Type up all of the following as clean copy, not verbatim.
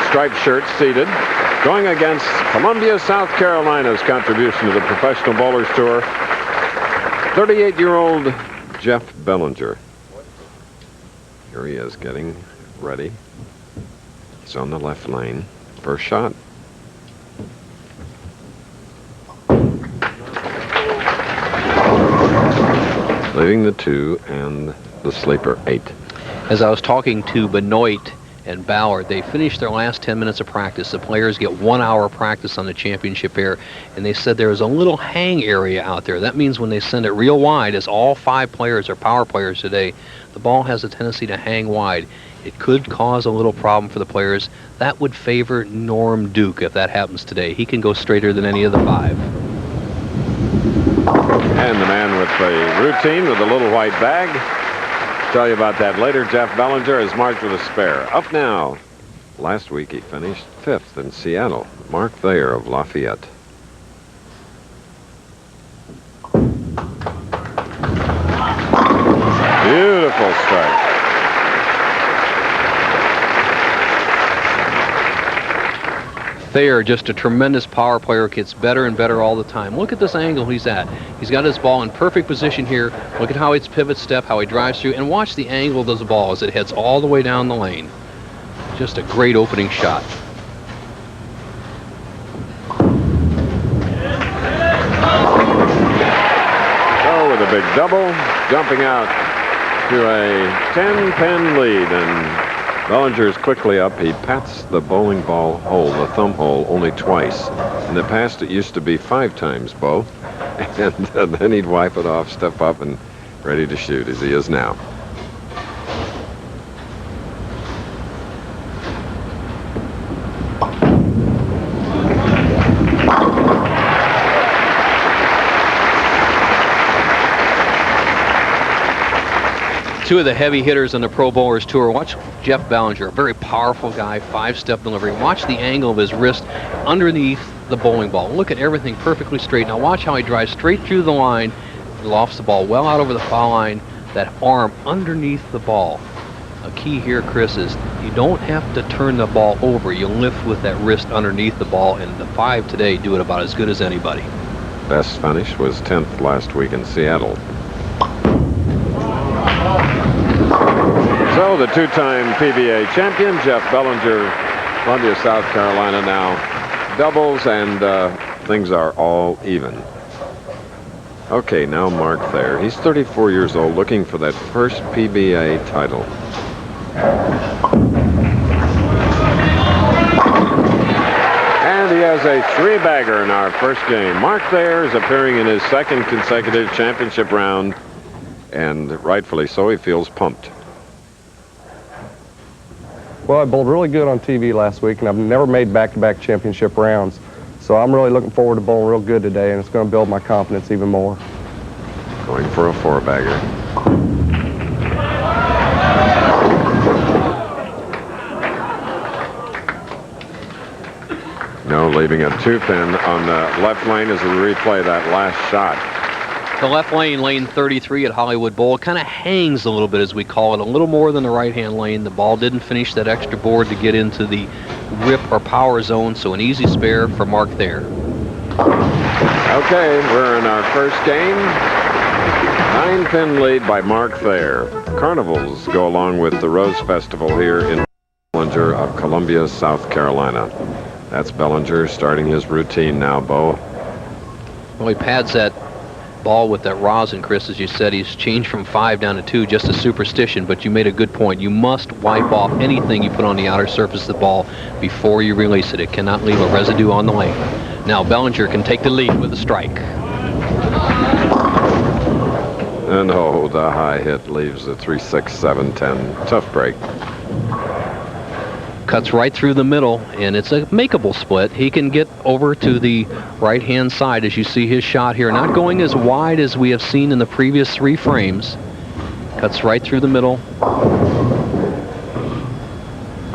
striped shirt, seated, going against Columbia, South Carolina's contribution to the Professional Bowlers Tour, 38-year-old Jeff Bellinger. Here he is getting ready. He's on the left lane. First shot. Leaving the 2 and the sleeper 8. As I was talking to Benoit and Ballard, they finished their last 10 minutes of practice. The players get 1 hour of practice on the championship air, and they said there is a little hang area out there. That means when they send it real wide, as all 5 players are power players today, the ball has a tendency to hang wide. It could cause a little problem for the players. That would favor Norm Duke if that happens today. He can go straighter than any of the 5. And the man with the routine with the little white bag. Tell you about that later. Jeff Bellinger is marked with a spare. Up now. Last week he finished 5th in Seattle. Mark Thayer of Lafayette. Beautiful strike. Thayer, just a tremendous power player, gets better and better all the time. Look at this angle he's at. He's got his ball in perfect position here. Look at how it's pivot step, how he drives through, and watch the angle of this ball as it heads all the way down the lane. Just a great opening shot. So with a big double, jumping out to a 10-pin lead, and Bellinger is quickly up. He pats the bowling ball hole, the thumb hole, only twice. In the past, it used to be 5 times, Bo. And then he'd wipe it off, step up, and ready to shoot, as he is now. Two of the heavy hitters on the Pro Bowlers Tour. Watch Jeff Bellinger, a very powerful guy, 5-step delivery. Watch the angle of his wrist underneath the bowling ball. Look at everything perfectly straight. Now watch how he drives straight through the line, lofts the ball well out over the foul line, that arm underneath the ball. A key here, Chris, is you don't have to turn the ball over. You lift with that wrist underneath the ball, and the 5 today do it about as good as anybody. Best finish was 10th last week in Seattle. So the 2-time PBA champion, Jeff Bellinger, Columbia, South Carolina now doubles, and things are all even. Okay, now Mark Thayer. He's 34 years old, looking for that first PBA title. And he has a 3-bagger in our first game. Mark Thayer is appearing in his 2nd consecutive championship round, and rightfully so. He feels pumped. Well, I bowled really good on TV last week, and I've never made back-to-back championship rounds. So I'm really looking forward to bowling real good today, and it's going to build my confidence even more. Going for a 4-bagger. No, leaving a 2-pin on the left lane as we replay that last shot. The left lane, lane 33 at Hollywood Bowl, kind of hangs a little bit, as we call it, a little more than the right-hand lane. The ball didn't finish that extra board to get into the rip or power zone, so an easy spare for Mark Thayer. Okay, we're in our first game. 9-pin lead by Mark Thayer. Carnivals go along with the Rose Festival here in Bellinger of Columbia, South Carolina. That's Bellinger starting his routine now, Bo. Well, he pads that ball with that rosin, Chris. As you said, he's changed from 5 down to 2, just a superstition, but you made a good point. You must wipe off anything you put on the outer surface of the ball before you release it. It cannot leave a residue on the lane. Now Bellinger can take the lead with a strike. And oh, the high hit leaves a 3-6, 7-10. Tough break. Cuts right through the middle, and it's a makeable split. He can get over to the right-hand side, as you see his shot here. Not going as wide as we have seen in the previous 3 frames. Cuts right through the middle.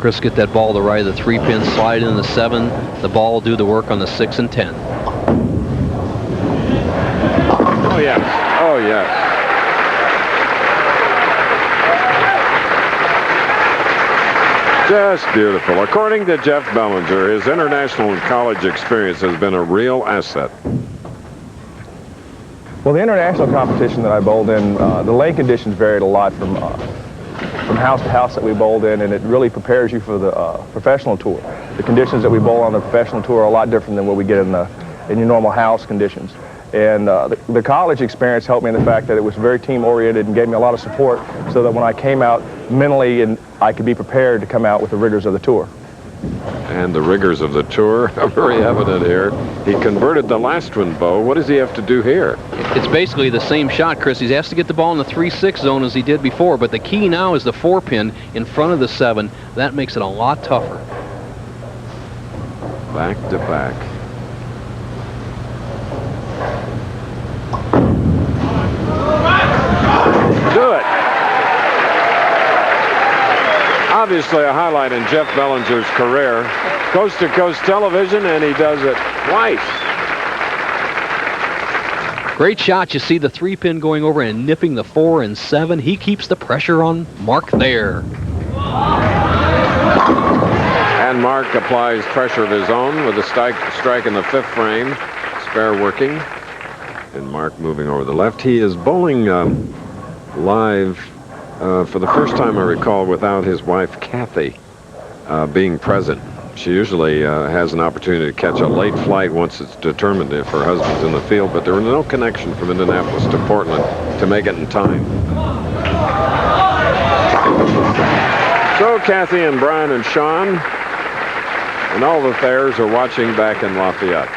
Chris, get that ball to the right of the 3-pin, slide in the 7. The ball will do the work on the 6 and 10. Oh, yes. Oh, yes. Just beautiful. According to Jeff Bellinger, his international and college experience has been a real asset. Well, the international competition that I bowled in, the lane conditions varied a lot from house to house that we bowled in, and it really prepares you for the professional tour. The conditions that we bowl on the professional tour are a lot different than what we get in your normal house conditions. And the college experience helped me in the fact that it was very team-oriented and gave me a lot of support so that when I came out mentally, and I could be prepared to come out with the rigors of the tour. And the rigors of the tour are very evident here. He converted the last one, Bo. What does he have to do here? It's basically the same shot, Chris. He has to get the ball in the 3-6 zone as he did before, but the key now is the 4-pin in front of the 7. That makes it a lot tougher. Back to back. Do it. Obviously a highlight in Jeff Bellinger's career. Coast-to-coast television, and he does it twice. Great shot. You see the 3-pin going over and nipping the 4 and 7. He keeps the pressure on Mark Thayer. And Mark applies pressure of his own with a strike in the 5th frame. Spare working. And Mark moving over the left. He is bowling live for the first time, I recall, without his wife, Kathy, being present. She usually has an opportunity to catch a late flight once it's determined if her husband's in the field, but there was no connection from Indianapolis to Portland to make it in time. So Kathy and Brian and Sean and all the Thayers are watching back in Lafayette.